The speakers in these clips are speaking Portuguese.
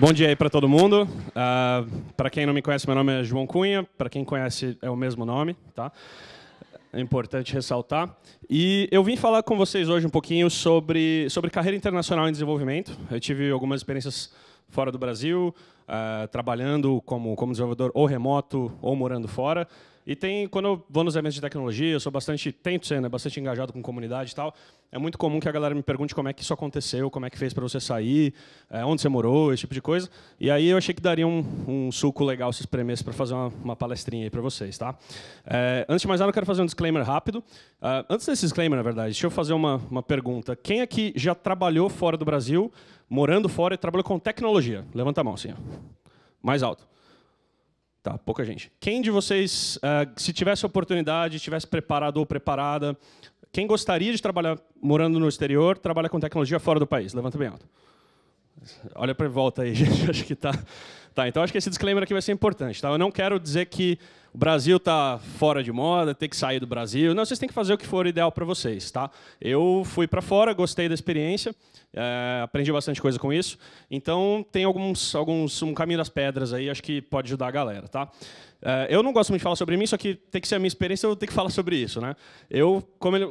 Bom dia aí para todo mundo. Para quem não me conhece, meu nome é João Cunha. Para quem conhece, é o mesmo nome, tá? É importante ressaltar. E eu vim falar com vocês hoje um pouquinho sobre carreira internacional em desenvolvimento. Eu tive algumas experiências fora do Brasil, trabalhando como desenvolvedor ou remoto ou morando fora. E quando eu vou nos eventos de tecnologia, eu sou tento ser, né, bastante engajado com comunidade e tal. É muito comum que a galera me pergunte como é que isso aconteceu, como é que fez para você sair, onde você morou, esse tipo de coisa. E aí eu achei que daria um suco legal se espremesse para fazer uma palestrinha aí para vocês, tá? Antes de mais nada, eu quero fazer um disclaimer rápido. Antes desse disclaimer, na verdade, deixa eu fazer uma pergunta. Quem aqui já trabalhou fora do Brasil, morando fora e trabalhou com tecnologia? Levanta a mão, assim, ó. Mais alto. Tá, pouca gente. Quem de vocês, se tivesse a oportunidade, estivesse preparado ou preparada, quem gostaria de trabalhar morando no exterior, trabalha com tecnologia fora do país? Levanta bem alto. Olha para volta aí, gente. Acho que tá. Então acho que esse disclaimer aqui vai ser importante. Tá? Eu não quero dizer que o Brasil está fora de moda, tem que sair do Brasil. Não, vocês têm que fazer o que for ideal para vocês. Tá? Eu fui para fora, gostei da experiência, aprendi bastante coisa com isso. Então tem um caminho das pedras aí, acho que pode ajudar a galera. Tá? Eu não gosto muito de falar sobre mim, só que tem que ser a minha experiência, eu tenho que falar sobre isso. Né? Eu,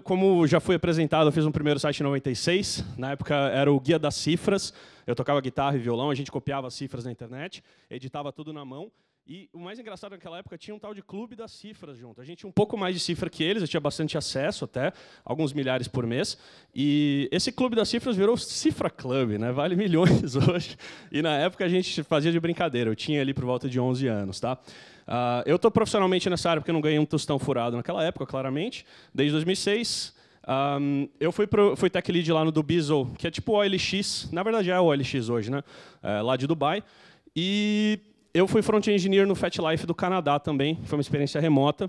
como já fui apresentado, eu fiz um primeiro site em 96. Na época era o Guia das Cifras. Eu tocava guitarra e violão, a gente copiava as cifras na internet, editava tudo na mão. E o mais engraçado naquela época, tinha um tal de clube das cifras junto. A gente tinha um pouco mais de cifra que eles, eu tinha bastante acesso até, alguns milhares por mês. E esse clube das cifras virou Cifra Club, né? Vale milhões hoje. E na época a gente fazia de brincadeira, eu tinha ali por volta de 11 anos. Tá? Eu estou profissionalmente nessa área porque eu não ganhei um tostão furado naquela época, claramente, desde 2006. Eu fui tech lead lá no Dubizzle, que é tipo o OLX, na verdade é o OLX hoje, né? Lá de Dubai. E eu fui front-end engineer no FatLife do Canadá também, foi uma experiência remota.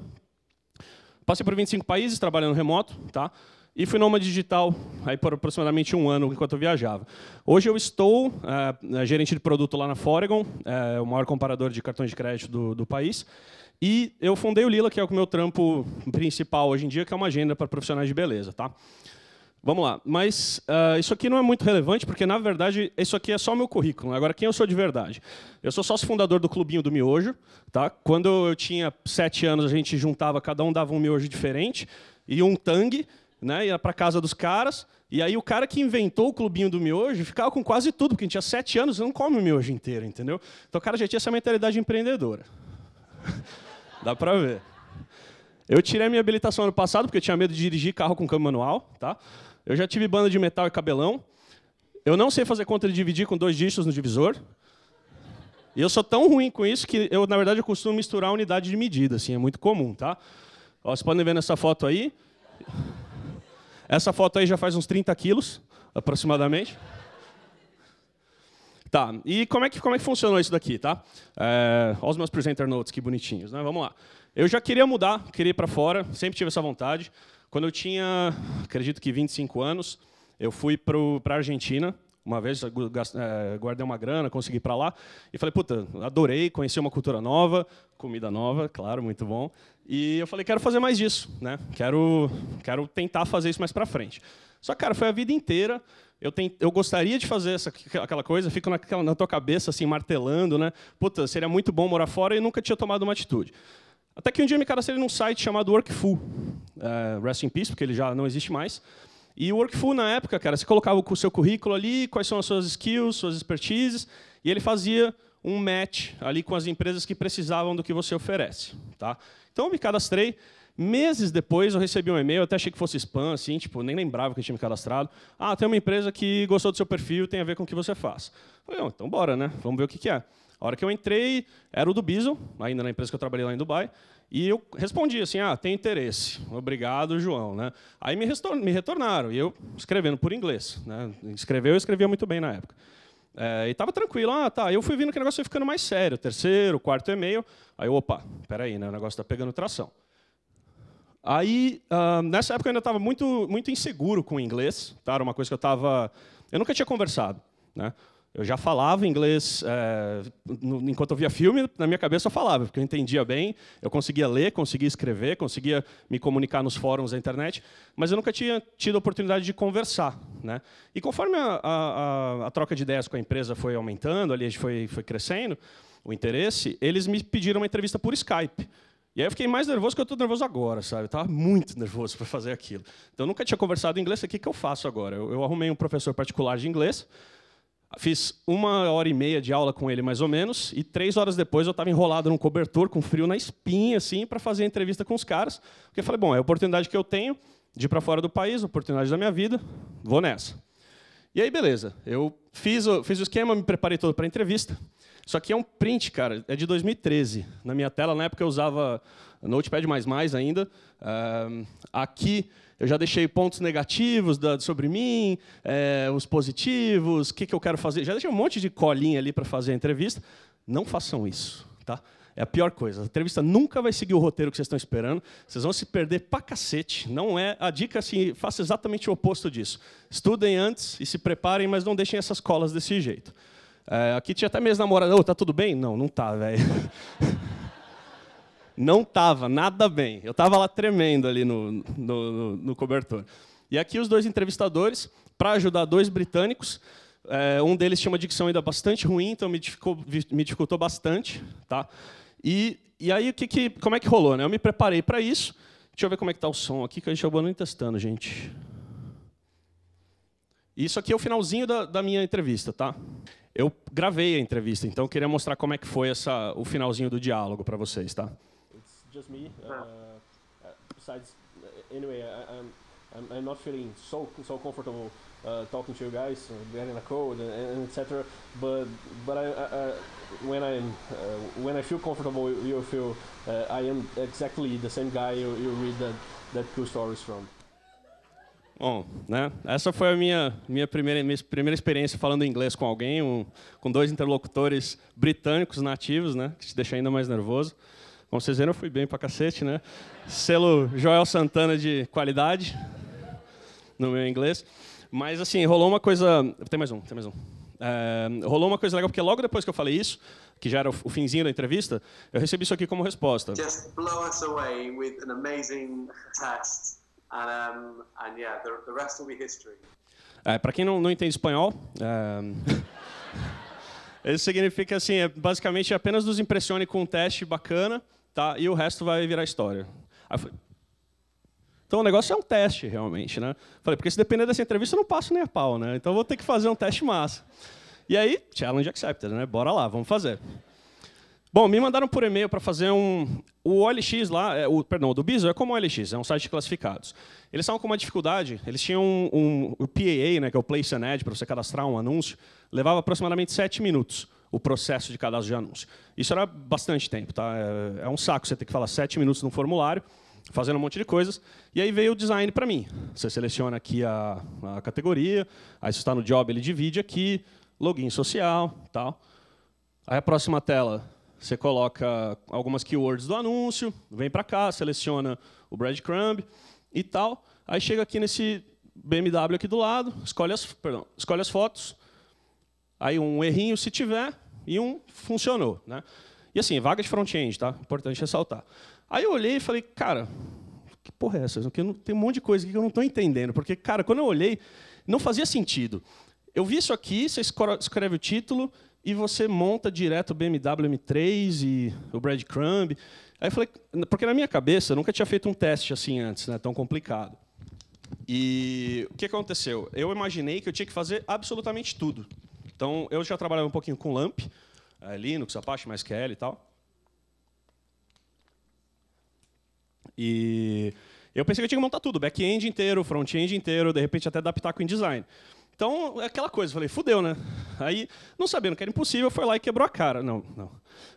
Passei por 25 países trabalhando remoto, tá? E fui nômade digital aí por aproximadamente 1 ano enquanto eu viajava. Hoje eu estou gerente de produto lá na Foregon, o maior comparador de cartões de crédito do país. E eu fundei o Lila, que é o meu trampo principal hoje em dia, que é uma agenda para profissionais de beleza. Tá? Vamos lá. Mas isso aqui não é muito relevante, porque, na verdade, isso aqui é só o meu currículo. Agora, quem eu sou de verdade? Eu sou sócio fundador do Clubinho do Miojo. Tá? Quando eu tinha 7 anos, a gente juntava, cada um dava um miojo diferente, e um tangue, né? Ia para casa dos caras. E aí o cara que inventou o Clubinho do Miojo ficava com quase tudo, porque a gente tinha 7 anos, você não come o miojo inteiro, entendeu? Então o cara já tinha essa mentalidade empreendedora. Dá pra ver. Eu tirei a minha habilitação ano passado, porque eu tinha medo de dirigir carro com câmbio manual. Tá? Eu já tive banda de metal e cabelão. Eu não sei fazer conta de dividir com 2 dígitos no divisor. E eu sou tão ruim com isso que, na verdade, eu costumo misturar a unidade de medida. Assim, é muito comum. Tá? Ó, vocês podem ver nessa foto aí. Essa foto aí já faz uns 30 quilos, aproximadamente. Tá, e como é que funcionou isso daqui, tá? Olha os meus presenter notes, que bonitinhos, né? Vamos lá. Eu já queria mudar, queria ir para fora, sempre tive essa vontade. Quando eu tinha, acredito que 25 anos, eu fui para a Argentina. Uma vez guardei uma grana, consegui ir para lá. E falei, puta, adorei, conheci uma cultura nova, comida nova, claro, muito bom. E eu falei, quero fazer mais disso, né? Quero tentar fazer isso mais para frente. Só que, cara, foi a vida inteira. Eu gostaria de fazer aquela coisa, fica na tua cabeça, assim, martelando, né? Puta, seria muito bom morar fora e nunca tinha tomado uma atitude. Até que um dia me cadastrei num site chamado Workful. Rest in peace, porque ele já não existe mais. E o Workful, na época, cara, você colocava o seu currículo ali, quais são as suas skills, suas expertises, e ele fazia um match ali com as empresas que precisavam do que você oferece. Tá? Então, eu me cadastrei. Meses depois, eu recebi um e-mail, até achei que fosse spam, assim, tipo, nem lembrava que eu tinha me cadastrado. Ah, tem uma empresa que gostou do seu perfil, tem a ver com o que você faz. Eu falei, então bora, né? Vamos ver o que é. A hora que eu entrei, era o Dubizzle, ainda na empresa que eu trabalhei lá em Dubai, e eu respondi assim, tem interesse. Obrigado, João. Né? Aí me retornaram, e eu escrevendo por inglês. Né? Eu escrevia muito bem na época. E estava tranquilo. Tá. Eu fui vendo que o negócio ia ficando mais sério. 3º, 4º e-mail. Aí, opa, peraí, né? O negócio está pegando tração. Aí, nessa época, eu ainda estava muito inseguro com o inglês. Tá? Era uma coisa que eu nunca tinha conversado. Né? Eu já falava inglês, enquanto eu via filme, na minha cabeça eu falava, porque eu entendia bem, eu conseguia ler, conseguia escrever, conseguia me comunicar nos fóruns da internet, mas eu nunca tinha tido a oportunidade de conversar, né? E conforme a troca de ideias com a empresa foi aumentando, ali a gente foi crescendo, o interesse, eles me pediram uma entrevista por Skype. E aí eu fiquei mais nervoso que eu estou nervoso agora, sabe? Eu estava muito nervoso para fazer aquilo. Então eu nunca tinha conversado em inglês, o que eu faço agora? Eu arrumei um professor particular de inglês, fiz 1h30 de aula com ele, mais ou menos, e 3 horas depois eu estava enrolado num cobertor, com frio na espinha, assim, para fazer a entrevista com os caras. Porque eu falei, bom, é a oportunidade que eu tenho de ir para fora do país, a oportunidade da minha vida, vou nessa. E aí, beleza. Eu fiz o esquema, me preparei todo para a entrevista. Isso aqui é um print, cara, é de 2013. Na minha tela, na época, eu usava Notepad++ ainda. Aqui eu já deixei pontos negativos sobre mim, os positivos, o que eu quero fazer. Já deixei um monte de colinha ali para fazer a entrevista. Não façam isso, tá? É a pior coisa. A entrevista nunca vai seguir o roteiro que vocês estão esperando. Vocês vão se perder pra cacete. Não é a dica, assim, faça exatamente o oposto disso. Estudem antes e se preparem, mas não deixem essas colas desse jeito. Aqui tinha até minhas namoradas. Tá tudo bem? Não, não tá, velho. Não tava nada bem. Eu estava lá tremendo ali no cobertor. E aqui os 2 entrevistadores, para ajudar 2 britânicos. Um deles tinha uma dicção ainda bastante ruim, então me dificultou bastante, tá? E aí, como é que rolou, né? Eu me preparei para isso. Deixa eu ver como é que está o som aqui, que a gente acabou nem testando, gente. Isso aqui é o finalzinho da minha entrevista, tá? Eu gravei a entrevista, então eu queria mostrar como é que foi o finalzinho do diálogo para vocês, tá? It's just me. Besides, anyway, I'm not feeling so comfortable talking to you guys, getting a code and etc. But when I feel comfortable, you feel I am exactly the same guy you read that cool stories from. Bom, né? Essa foi a minha primeira experiência falando inglês com alguém, com 2 interlocutores britânicos nativos, né? Que te deixa ainda mais nervoso. Como vocês viram, eu fui bem pra cacete, né? Selo Joel Santana de qualidade no meu inglês. Mas, assim, rolou uma coisa... Tem mais um. Rolou uma coisa legal, porque logo depois que eu falei isso, que já era o finzinho da entrevista, eu recebi isso aqui como resposta. Just blow us away with an amazing test. And yeah, the rest will be history. Para quem não entende espanhol, isso significa assim, basicamente apenas nos impressione com um teste bacana, tá? E o resto vai virar história. Então o negócio é um teste, realmente, né? Falei, porque se depender dessa entrevista eu não passo nem a pau, né? Então eu vou ter que fazer um teste massa. E aí, challenge accepted, né? Bora lá, vamos fazer. Bom, me mandaram por e-mail para fazer o OLX lá, o do Bizo é como o OLX, é um site de classificados. Eles estavam com uma dificuldade, eles tinham o PAA, né, que é o Place an Ad, para você cadastrar um anúncio, levava aproximadamente 7 minutos o processo de cadastro de anúncio. Isso era bastante tempo, tá? É um saco você ter que falar 7 minutos no formulário, fazendo um monte de coisas, e aí veio o design para mim. Você seleciona aqui a categoria, aí você está no job, ele divide aqui, login social, tal. Aí a próxima tela... Você coloca algumas keywords do anúncio, vem para cá, seleciona o breadcrumb e tal. Aí chega aqui nesse BMW aqui do lado, escolhe as fotos. Aí um errinho se tiver e funcionou, né? E assim, vaga de front-end, tá? Importante ressaltar. Aí eu olhei e falei, cara, que porra é essa? Tem um monte de coisa aqui que eu não estou entendendo. Porque, cara, quando eu olhei, não fazia sentido. Eu vi isso aqui, você escreve o título... E você monta direto o BMW M3 e o breadcrumb. Aí eu falei, porque na minha cabeça eu nunca tinha feito um teste assim antes, né, tão complicado. E o que aconteceu? Eu imaginei que eu tinha que fazer absolutamente tudo. Então eu já trabalhava um pouquinho com LAMP, Linux, Apache, MySQL e tal. E eu pensei que eu tinha que montar tudo, back-end inteiro, front-end inteiro, de repente até adaptar com InDesign. Então, é aquela coisa, falei, fudeu, né? Aí, não sabendo que era impossível, foi lá e quebrou a cara. Não.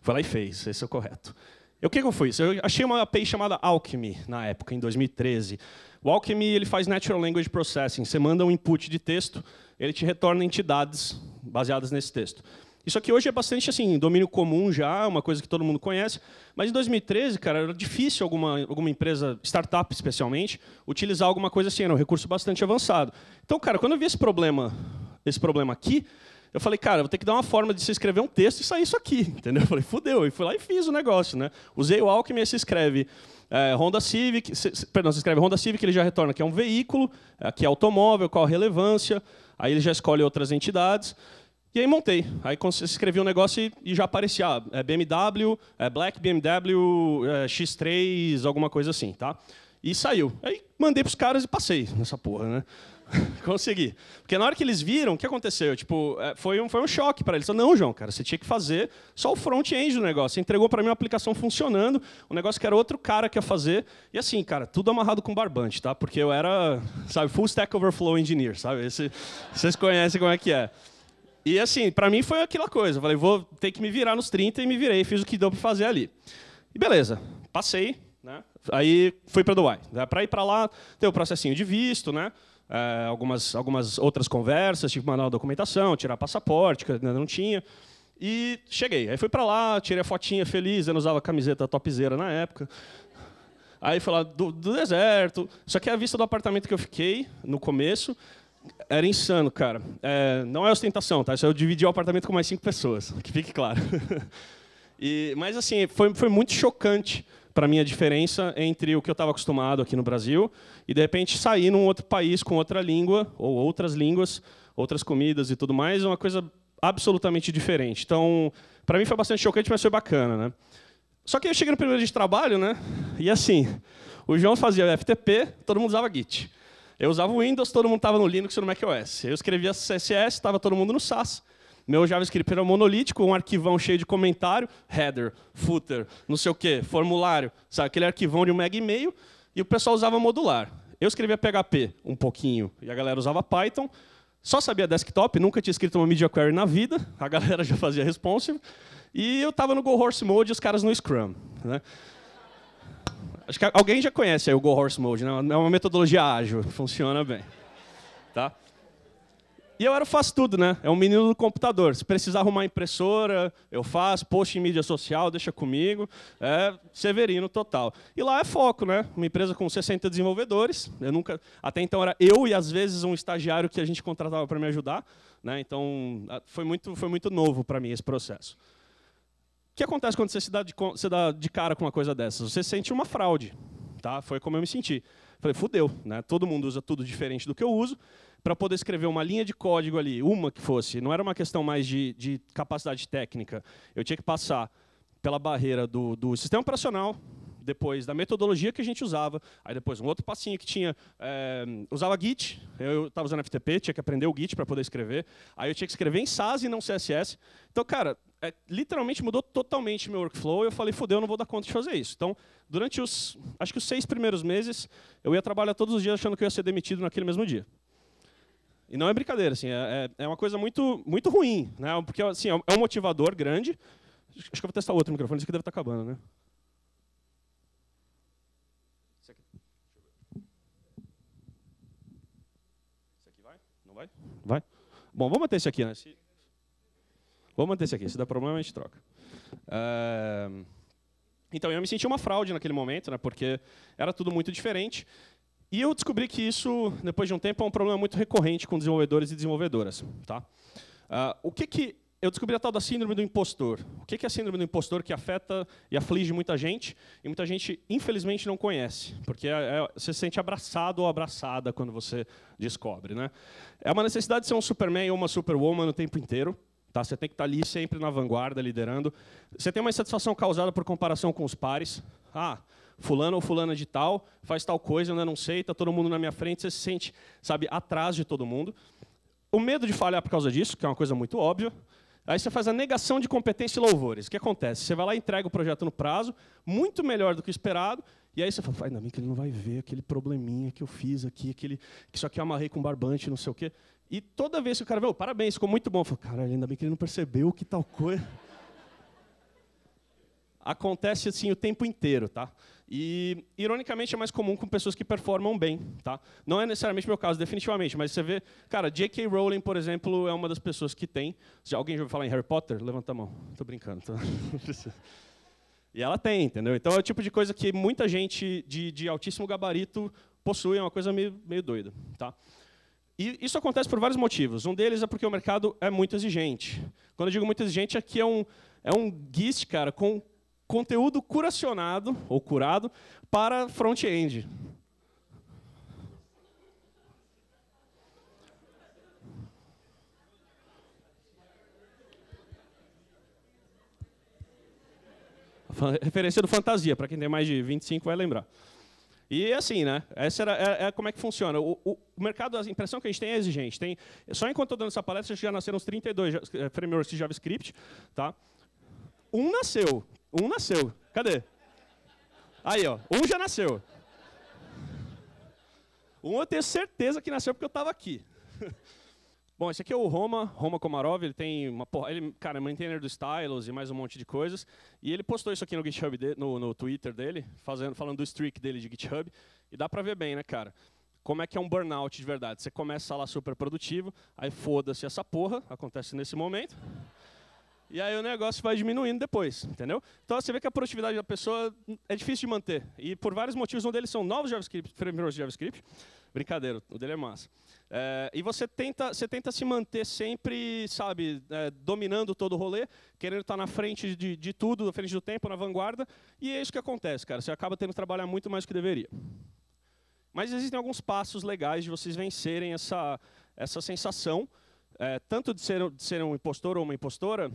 Foi lá e fez, esse é o correto. O que eu fiz? Eu achei uma API chamada Alchemy, na época, em 2013. O Alchemy ele faz Natural Language Processing. Você manda um input de texto, ele te retorna entidades baseadas nesse texto. Isso aqui hoje é bastante assim, domínio comum já, uma coisa que todo mundo conhece. Mas em 2013, cara, era difícil alguma empresa, startup especialmente, utilizar alguma coisa assim, era um recurso bastante avançado. Então, cara, quando eu vi esse problema aqui, eu falei, cara, vou ter que dar uma forma de se escrever um texto e sair isso aqui, entendeu? Eu falei, fudeu. E fui lá e fiz o negócio, né? Usei o Alchemy, se escreve Honda Civic, se escreve Honda Civic, ele já retorna que é um veículo, que é automóvel, qual a relevância, aí ele já escolhe outras entidades. E aí montei. Aí escrevi um negócio e já aparecia BMW, Black BMW X3, alguma coisa assim, tá? E saiu. Aí mandei para os caras e passei nessa porra, né? Consegui. Porque na hora que eles viram, o que aconteceu? Tipo, foi um choque para eles. Não, João, cara, você tinha que fazer só o front-end do negócio. Você entregou para mim uma aplicação funcionando, um negócio que era outro cara que ia fazer. E assim, cara, tudo amarrado com barbante, tá? Porque eu era, sabe, full stack overflow engineer, sabe? Vocês conhecem como é que é. E assim, para mim foi aquela coisa. Eu falei, vou ter que me virar nos 30 e me virei. Fiz o que deu para fazer ali. E beleza, passei, né? Aí fui para Dubai. Para ir para lá, tem o processinho de visto, né? Algumas outras conversas, tive que mandar uma documentação, tirar passaporte, que ainda não tinha. E cheguei. Aí fui para lá, tirei a fotinha feliz, eu não usava camiseta topzera na época. Aí fui lá do deserto. Só que a vista do apartamento que eu fiquei, no começo, era insano, cara. Não é ostentação, tá? Isso eu dividi o apartamento com mais 5 pessoas, que fique claro. Mas assim, foi muito chocante para mim a diferença entre o que eu estava acostumado aqui no Brasil e, de repente, sair num outro país com outra língua, ou outras línguas, outras comidas e tudo mais, é uma coisa absolutamente diferente. Então, para mim foi bastante chocante, mas foi bacana, né? Só que eu cheguei no primeiro dia de trabalho, né? E assim, o João fazia FTP, todo mundo usava Git. Eu usava o Windows, todo mundo estava no Linux e no macOS. Eu escrevia CSS, estava todo mundo no SAS. Meu JavaScript era monolítico, um arquivão cheio de comentário, header, footer, não sei o quê, formulário, sabe? Aquele arquivão de 1,5 MB, e o pessoal usava modular. Eu escrevia PHP um pouquinho, e a galera usava Python. Só sabia desktop, nunca tinha escrito uma media query na vida, a galera já fazia responsive. E eu estava no Go Horse Mode e os caras no Scrum, né? Acho que alguém já conhece aí o Go Horse Mode, né? É uma metodologia ágil, funciona bem. Tá? E eu faço tudo, né? É um menino do computador. Se precisar arrumar impressora, eu faço. Post em mídia social, deixa comigo. Severino total. E lá é foco, né? Uma empresa com 60 desenvolvedores. Até então era eu e, às vezes, um estagiário que a gente contratava para me ajudar, né? Então, foi muito novo para mim esse processo. O que acontece quando você dá de cara com uma coisa dessas? Você sente uma fraude. Tá? Foi como eu me senti. Falei, fudeu, né? Todo mundo usa tudo diferente do que eu uso. Para poder escrever uma linha de código ali, uma que fosse, não era uma questão mais de capacidade técnica. Eu tinha que passar pela barreira do sistema operacional, depois da metodologia que a gente usava, aí depois um outro passinho que tinha, usava Git, eu estava usando FTP, tinha que aprender o Git para poder escrever, aí eu tinha que escrever em SAS e não CSS. Então, cara, literalmente mudou totalmente meu workflow, e eu falei, fudeu, eu não vou dar conta de fazer isso. Então, durante acho que os 6 primeiros meses, eu ia trabalhar todos os dias achando que eu ia ser demitido naquele mesmo dia. E não é brincadeira, assim, é uma coisa muito, muito ruim, né? Porque assim, é um motivador grande. Acho que eu vou testar outro microfone, esse aqui deve estar acabando, né? Esse aqui vai? Não vai? Vai? Bom, vamos manter esse aqui, né? Vamos manter esse aqui, se der problema a gente troca. Então, eu me senti uma fraude naquele momento, né? Porque era tudo muito diferente. E eu descobri que isso, depois de um tempo, é um problema muito recorrente com desenvolvedores e desenvolvedoras. Tá? Eu descobri a tal da síndrome do impostor. O que é a síndrome do impostor que afeta e aflige muita gente, e muita gente, infelizmente, não conhece, porque você se sente abraçado ou abraçada quando você descobre. Né? É uma necessidade de ser um Superman ou uma Superwoman o tempo inteiro. Tá? Você tem que estar ali sempre na vanguarda, liderando. Você tem uma insatisfação causada por comparação com os pares. Fulano ou fulana de tal, faz tal coisa, eu ainda não sei, está todo mundo na minha frente, você se sente, sabe, atrás de todo mundo. O medo de falhar por causa disso, que é uma coisa muito óbvia. Aí você faz a negação de competência e louvores. O que acontece? Você vai lá e entrega o projeto no prazo, muito melhor do que o esperado, e aí você fala, ainda bem que ele não vai ver aquele probleminha que eu fiz aqui, que isso aqui eu amarrei com barbante, não sei o quê. E toda vez que o cara vê, parabéns, ficou muito bom. Eu falo, caralho, ainda bem que ele não percebeu que tal coisa... Acontece assim o tempo inteiro, tá? E, ironicamente, é mais comum com pessoas que performam bem, tá? Não é necessariamente meu caso, definitivamente, mas você vê... Cara, J.K. Rowling, por exemplo, é uma das pessoas que tem... Já alguém já ouviu falar em Harry Potter? Levanta a mão. Estou brincando. E ela tem, entendeu? Então, é o tipo de coisa que muita gente de altíssimo gabarito possui, é uma coisa meio doida, tá? E isso acontece por vários motivos. Um deles é porque o mercado é muito exigente. Quando eu digo muito exigente, aqui é um GIST, cara, com conteúdo curacionado, ou curado, para front-end. Referência do Fantasia, para quem tem mais de 25 vai lembrar. E assim, né? Essa é como é que funciona. O mercado, a impressão que a gente tem é exigente. Só enquanto estou dando essa palestra, já nasceram uns 32 frameworks de JavaScript. Tá? Um nasceu. Cadê? Aí, ó. Um já nasceu. Um eu tenho certeza que nasceu porque eu estava aqui. Bom, esse aqui é o Roma Komarov, ele tem cara, é maintainer do Stylus e mais um monte de coisas. E ele postou isso aqui no GitHub, no Twitter dele, falando do streak dele de GitHub. E dá pra ver bem, né, cara? Como é que é um burnout de verdade. Você começa lá super produtivo, aí foda-se essa porra, acontece nesse momento. E aí o negócio vai diminuindo depois, entendeu? Então você vê que a produtividade da pessoa é difícil de manter. E por vários motivos, um deles são novos frameworks de JavaScript. Brincadeira, o dele é massa. E você tenta se manter sempre, sabe, dominando todo o rolê, querendo estar na frente de tudo, na frente do tempo, na vanguarda. E é isso que acontece, cara. Você acaba tendo que trabalhar muito mais do que deveria. Mas existem alguns passos legais de vocês vencerem essa sensação, tanto de ser um impostor ou uma impostora,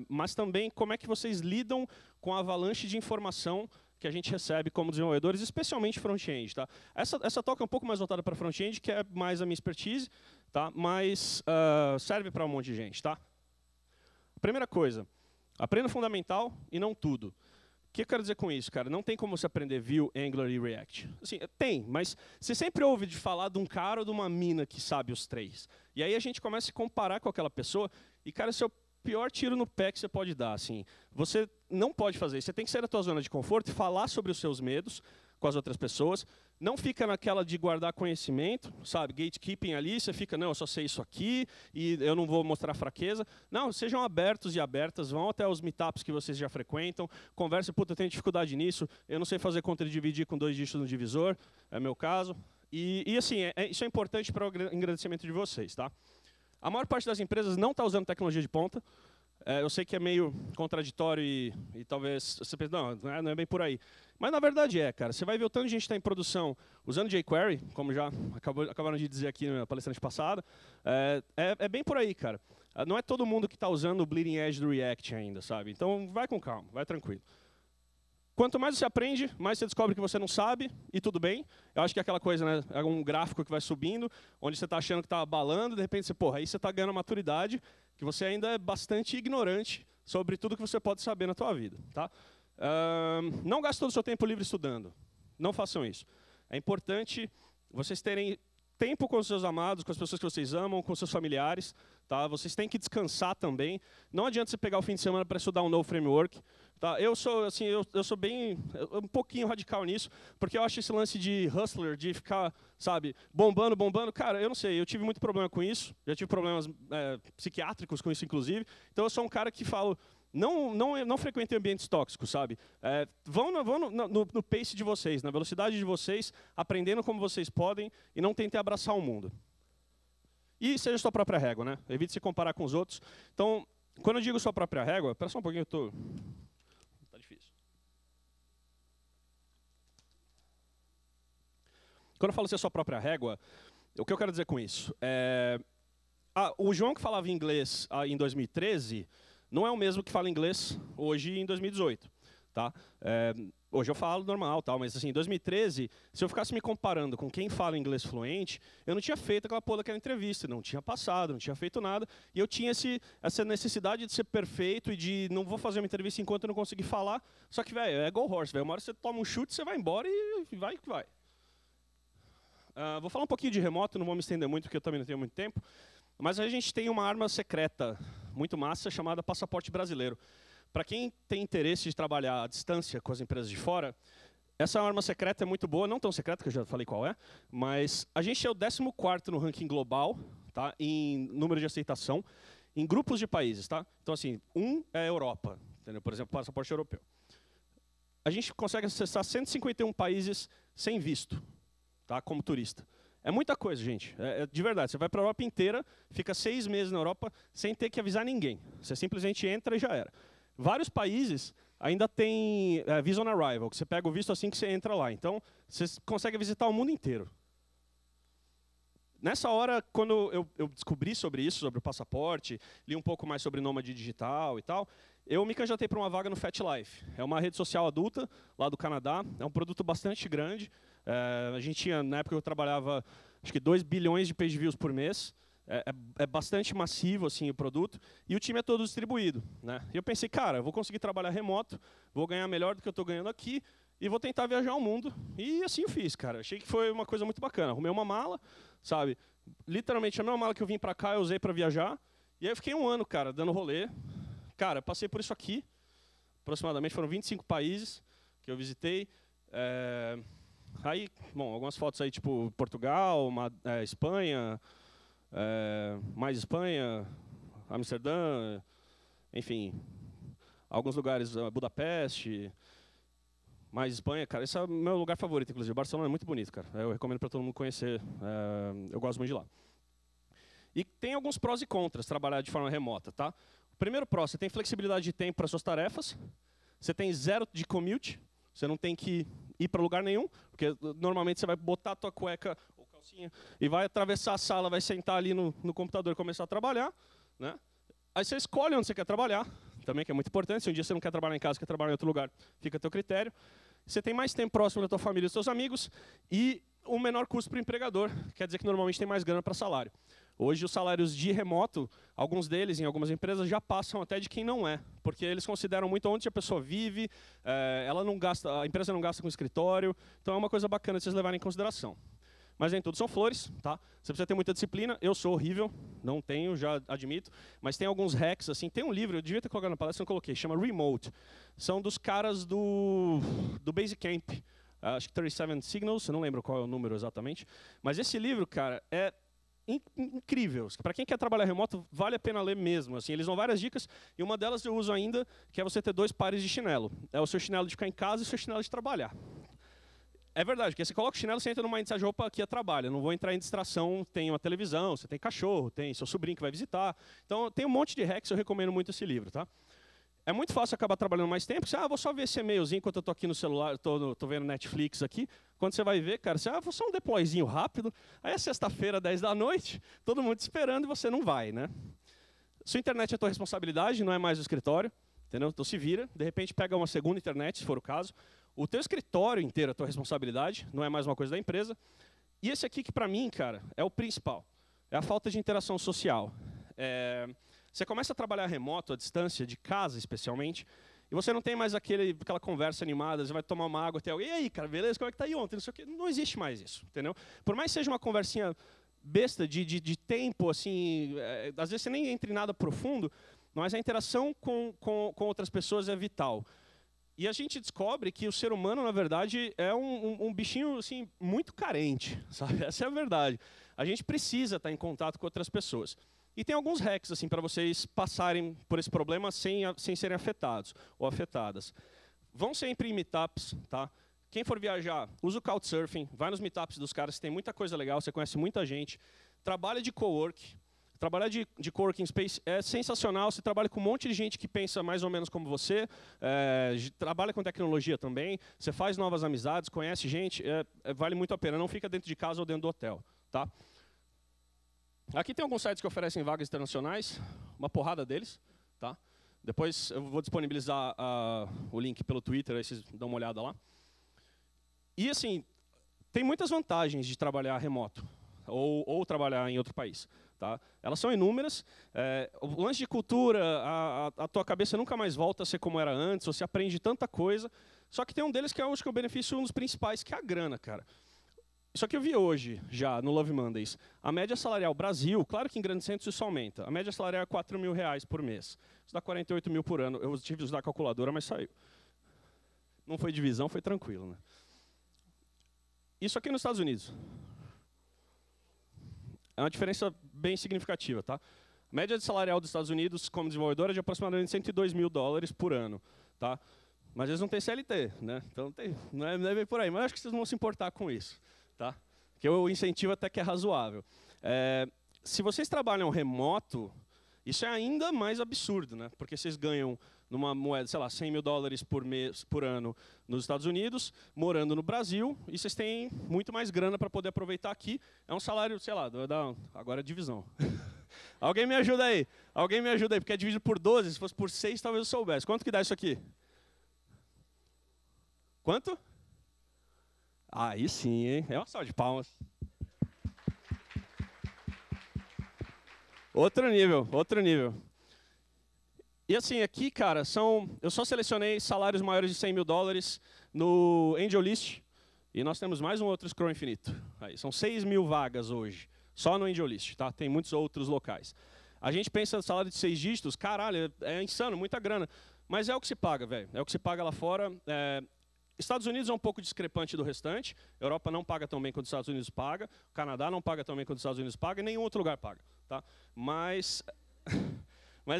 mas também como é que vocês lidam com a avalanche de informação que a gente recebe como desenvolvedores, especialmente front-end. Tá? Essa talk é um pouco mais voltada para front-end, que é mais a minha expertise, tá? Mas serve para um monte de gente. Tá? Primeira coisa, aprenda o fundamental e não tudo. O que eu quero dizer com isso, cara? Não tem como você aprender Vue, Angular e React. Assim, tem, mas você sempre ouve de falar de um cara ou de uma mina que sabe os três. E aí a gente começa a se comparar com aquela pessoa e, cara, esse é o pior tiro no pé que você pode dar. Assim. Você não pode fazer isso. Você tem que sair da tua zona de conforto e falar sobre os seus medos com as outras pessoas. Não fica naquela de guardar conhecimento, sabe? Gatekeeping ali, você fica, não, eu só sei isso aqui e eu não vou mostrar fraqueza. Não, sejam abertos e abertas, vão até os meetups que vocês já frequentam, conversem, puta, eu tenho dificuldade nisso, eu não sei fazer conta de dividir com 2 dígitos no divisor, é meu caso. E assim, isso é importante para o engrandecimento de vocês, tá? A maior parte das empresas não está usando tecnologia de ponta. Eu sei que é meio contraditório e talvez você pense, não é bem por aí. Mas na verdade cara. Você vai ver o tanto de gente está em produção usando jQuery, como já acabaram de dizer aqui na palestrante passada. É bem por aí, cara. Não é todo mundo que está usando o bleeding edge do React ainda, sabe? Então vai com calma, vai tranquilo. Quanto mais você aprende, mais você descobre que você não sabe, e tudo bem. Eu acho que é aquela coisa, né? É um gráfico que vai subindo, onde você está achando que está abalando, de repente você, aí você está ganhando maturidade, que você ainda é bastante ignorante sobre tudo que você pode saber na tua vida. Tá? Não gaste todo o seu tempo livre estudando. Não façam isso. É importante vocês terem tempo com os seus amados, com as pessoas que vocês amam, com os seus familiares. Tá? Vocês têm que descansar também. Não adianta você pegar o fim de semana para estudar um novo framework. Tá? Eu sou bem um pouquinho radical nisso, porque eu acho esse lance de hustler, de ficar, sabe, bombando. Cara, eu não sei, eu tive muito problema com isso, já tive problemas psiquiátricos com isso, inclusive. Então eu sou um cara que falo, não frequentem ambientes tóxicos, sabe? Vão no pace de vocês, na velocidade de vocês, aprendendo como vocês podem e não tentem abraçar o mundo. E seja sua própria régua, né? Evite se comparar com os outros. Então, quando eu digo sua própria régua, espera só um pouquinho, tá difícil. Quando eu falo ser sua própria régua, o que eu quero dizer com isso? O João que falava inglês em 2013 não é o mesmo que fala inglês hoje em 2018. Tá? Hoje eu falo normal, tal, mas assim, em 2013, se eu ficasse me comparando com quem fala inglês fluente, eu não tinha feito aquela porra daquela entrevista, não tinha passado, não tinha feito nada, e eu tinha essa necessidade de ser perfeito e de não vou fazer uma entrevista enquanto eu não conseguir falar. Só que, velho, é go horse, velho. Uma hora você toma um chute, você vai embora e vai que vai. Vou falar um pouquinho de remoto, não vou me estender muito, porque eu também não tenho muito tempo, mas a gente tem uma arma secreta muito massa chamada passaporte brasileiro. Para quem tem interesse de trabalhar à distância com as empresas de fora, essa arma secreta é muito boa, não tão secreta, que eu já falei qual é, mas a gente é o 14º no ranking global, tá, em número de aceitação, em grupos de países. Tá? Então, assim, é a Europa, entendeu? Por exemplo, passaporte europeu. A gente consegue acessar 151 países sem visto, tá, como turista. É muita coisa, gente. De verdade. Você vai para a Europa inteira, fica 6 meses na Europa sem ter que avisar ninguém. Você simplesmente entra e já era. Vários países ainda tem Visa on Arrival, que você pega o visto assim que você entra lá. Então, você consegue visitar o mundo inteiro. Nessa hora, quando eu descobri sobre isso, sobre o passaporte, li um pouco mais sobre nômade digital e tal, eu me candidatei para uma vaga no FatLife. É uma rede social adulta, lá do Canadá. É um produto bastante grande. A gente tinha, na época que eu trabalhava, acho que 2 bilhões de page views por mês. É bastante massivo assim, o produto. E o time é todo distribuído, né? E eu pensei, cara, eu vou conseguir trabalhar remoto, vou ganhar melhor do que eu estou ganhando aqui, e vou tentar viajar o mundo. E assim eu fiz, cara. Achei que foi uma coisa muito bacana. Arrumei uma mala, sabe? Literalmente, a mesma mala que eu vim para cá, eu usei para viajar. E aí eu fiquei um ano, cara, dando rolê. Cara, passei por isso aqui. Aproximadamente foram 25 países que eu visitei. Aí, bom, algumas fotos aí, tipo Portugal, Espanha, mais Espanha, Amsterdã, enfim, alguns lugares, Budapeste, mais Espanha, cara, esse é o meu lugar favorito, inclusive. Barcelona é muito bonito, cara. Eu recomendo para todo mundo conhecer. Eu gosto muito de lá. E tem alguns prós e contras trabalhar de forma remota, tá? O primeiro pró, você tem flexibilidade de tempo para suas tarefas. Você tem 0 de commute. Você não tem que ir para lugar nenhum, porque normalmente você vai botar a tua cueca ou calcinha e vai atravessar a sala, vai sentar ali no computador e começar a trabalhar, né? Aí você escolhe onde você quer trabalhar, também que é muito importante. Se um dia você não quer trabalhar em casa, quer trabalhar em outro lugar, fica a teu critério. Você tem mais tempo próximo da tua família e dos seus amigos e um menor custo para o empregador, quer dizer que normalmente tem mais grana para salário. Hoje os salários de remoto, alguns deles em algumas empresas já passam até de quem não é, porque eles consideram muito onde a pessoa vive, ela não gasta, a empresa não gasta com escritório, então é uma coisa bacana de vocês levarem em consideração. Mas nem tudo são flores, tá? Você precisa ter muita disciplina. Eu sou horrível, não tenho, já admito. Mas tem alguns hacks, assim. Tem um livro, eu devia ter colocado na palestra, não coloquei, chama Remote. São dos caras do Basecamp. Acho que 37 Signals, eu não lembro qual é o número exatamente. Mas esse livro, cara, é incrível. Para quem quer trabalhar remoto, vale a pena ler mesmo. Assim, eles dão várias dicas, e uma delas eu uso ainda, que é você ter 2 pares de chinelo. É o seu chinelo de ficar em casa e o seu chinelo de trabalhar. É verdade, porque você coloca o chinelo, você entra numa mindset de roupa que trabalha. Não vou entrar em distração, tem uma televisão, você tem cachorro, tem seu sobrinho que vai visitar. Então, tem um monte de hacks, eu recomendo muito esse livro, tá? É muito fácil acabar trabalhando mais tempo. Você, vou só ver esse e-mailzinho enquanto eu estou aqui no celular, estou vendo Netflix aqui. Quando você vai ver, cara, você, vou só um deployzinho rápido. Aí é sexta-feira, 10 da noite, todo mundo te esperando e você não vai, né? Sua internet é a tua responsabilidade, não é mais o escritório. Entendeu? Então se vira, de repente pega uma segunda internet, se for o caso. O teu escritório inteiro é a tua responsabilidade, não é mais uma coisa da empresa. E esse aqui que para mim, cara, é o principal. É a falta de interação social. Você começa a trabalhar remoto, à distância, de casa especialmente, e você não tem mais aquela conversa animada, você vai tomar uma água, tem alguém, e aí, cara, beleza, como é que tá aí ontem? Não sei o quê. Não existe mais isso, entendeu? Por mais que seja uma conversinha besta de tempo, assim, às vezes você nem entra em nada profundo, mas a interação com outras pessoas é vital. E a gente descobre que o ser humano, na verdade, é um bichinho assim, muito carente, sabe? Essa é a verdade. A gente precisa estar em contato com outras pessoas. E tem alguns hacks assim, para vocês passarem por esse problema sem serem afetados ou afetadas. Vão sempre em meetups, tá? Quem for viajar, usa o Couchsurfing, vai nos meetups dos caras, tem muita coisa legal, você conhece muita gente. Trabalha de cowork. Trabalhar de coworking space é sensacional. Você trabalha com um monte de gente que pensa mais ou menos como você, trabalha com tecnologia também, você faz novas amizades, conhece gente, vale muito a pena. Não fica dentro de casa ou dentro do hotel. Tá? Aqui tem alguns sites que oferecem vagas internacionais, uma porrada deles. Tá? Depois eu vou disponibilizar o link pelo Twitter, aí vocês dão uma olhada lá. E assim, tem muitas vantagens de trabalhar remoto ou trabalhar em outro país. Tá? Elas são inúmeras. O lance de cultura, a tua cabeça nunca mais volta a ser como era antes, você aprende tanta coisa. Só que tem um deles que eu acho que é o benefício, um dos principais, que é a grana, cara. Isso aqui eu vi hoje, já, no Love Mondays. A média salarial Brasil, claro que em grandes centros isso aumenta. A média salarial é R$4.000 por mês. Isso dá 48 mil por ano. Eu tive que usar a calculadora, mas saiu. Não foi divisão, foi tranquilo. Né? Isso aqui nos Estados Unidos. É uma diferença bem significativa. Tá? A média de salarial dos Estados Unidos, como desenvolvedora, é de aproximadamente $102 mil por ano. Tá? Mas eles não têm CLT, né? Então não é bem por aí. Mas eu acho que vocês não vão se importar com isso. Tá? que o incentivo até que é razoável. Se vocês trabalham remoto, isso é ainda mais absurdo, né? Porque vocês ganham numa moeda, sei lá, $100.000 por mês, por ano nos Estados Unidos, morando no Brasil, e vocês têm muito mais grana para poder aproveitar aqui. É um salário, sei lá, agora é divisão. Alguém me ajuda aí. Alguém me ajuda aí, porque é dividido por 12, se fosse por 6, talvez eu soubesse. Quanto que dá isso aqui? Quanto? Aí sim, hein? É uma salva de palmas. Outro nível, outro nível. E assim, aqui, cara, eu só selecionei salários maiores de $100.000 no AngelList, e nós temos mais um outro Scroll Infinito. Aí, são 6.000 vagas hoje, só no AngelList, tá? Tem muitos outros locais. A gente pensa no salário de 6 dígitos, caralho, é insano, muita grana. Mas é o que se paga, velho. É o que se paga lá fora. Estados Unidos é um pouco discrepante do restante. Europa não paga tão bem quanto os Estados Unidos paga. O Canadá não paga tão bem quanto os Estados Unidos paga. E nenhum outro lugar paga, tá? Mas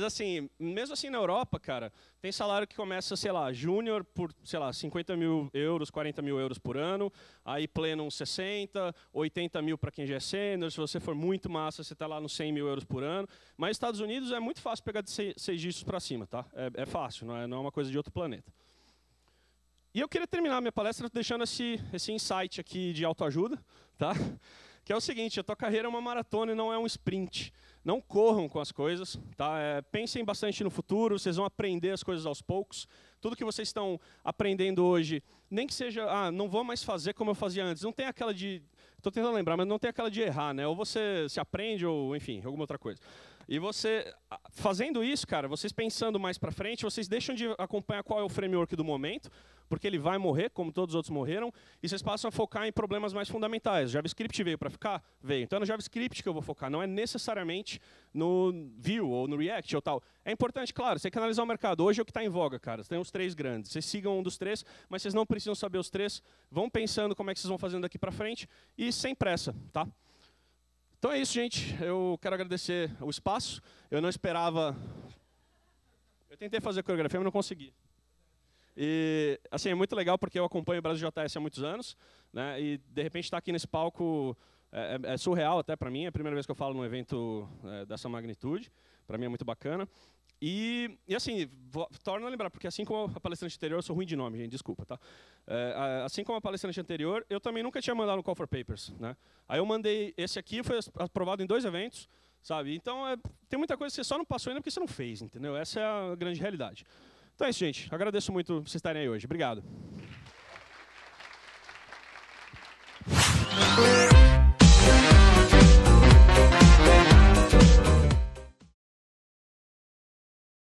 assim, mesmo assim na Europa, cara, tem salário que começa, sei lá, júnior por, sei lá, €50.000, €40.000 por ano, aí pleno uns 60, 80 mil para quem já é sênior, se você for muito massa, você está lá nos €100.000 por ano. Mas nos Estados Unidos é muito fácil pegar de 6 dígitos para cima, tá? É fácil, não é uma coisa de outro planeta. E eu queria terminar minha palestra deixando esse insight aqui de autoajuda, tá? Que é o seguinte, a tua carreira é uma maratona e não é um sprint. Não corram com as coisas, tá? Pensem bastante no futuro, vocês vão aprender as coisas aos poucos. Tudo que vocês estão aprendendo hoje, nem que seja, não vou mais fazer como eu fazia antes. Não tem aquela de, estou tentando lembrar, mas não tem aquela de errar, né? Ou você se aprende, ou enfim, alguma outra coisa. E você, fazendo isso, cara, vocês pensando mais para frente, vocês deixam de acompanhar qual é o framework do momento, porque ele vai morrer, como todos os outros morreram, e vocês passam a focar em problemas mais fundamentais. O JavaScript veio para ficar? Veio. Então é no JavaScript que eu vou focar, não é necessariamente no Vue ou no React ou tal. É importante, claro, você tem que analisar o mercado. Hoje é o que está em voga, cara. Tem os 3 grandes. Vocês sigam um dos 3, mas vocês não precisam saber os 3. Vão pensando como é que vocês vão fazendo daqui para frente e sem pressa, tá? Então é isso, gente. Eu quero agradecer o espaço. Eu não esperava... Eu tentei fazer a coreografia, mas não consegui. E, assim, é muito legal porque eu acompanho o Brasil JS há muitos anos, né? E, de repente, estar aqui nesse palco é surreal até para mim. É a primeira vez que eu falo num evento dessa magnitude. Para mim é muito bacana. E assim, torno a lembrar, porque assim como a palestrante anterior, eu sou ruim de nome, gente, desculpa, tá? Assim como a palestrante anterior, eu também nunca tinha mandado um Call for Papers, né? Aí eu mandei esse aqui, foi aprovado em 2 eventos, sabe? Então, tem muita coisa que você só não passou ainda porque você não fez, entendeu? Essa é a grande realidade. Então é isso, gente. Agradeço muito por vocês estarem aí hoje. Obrigado.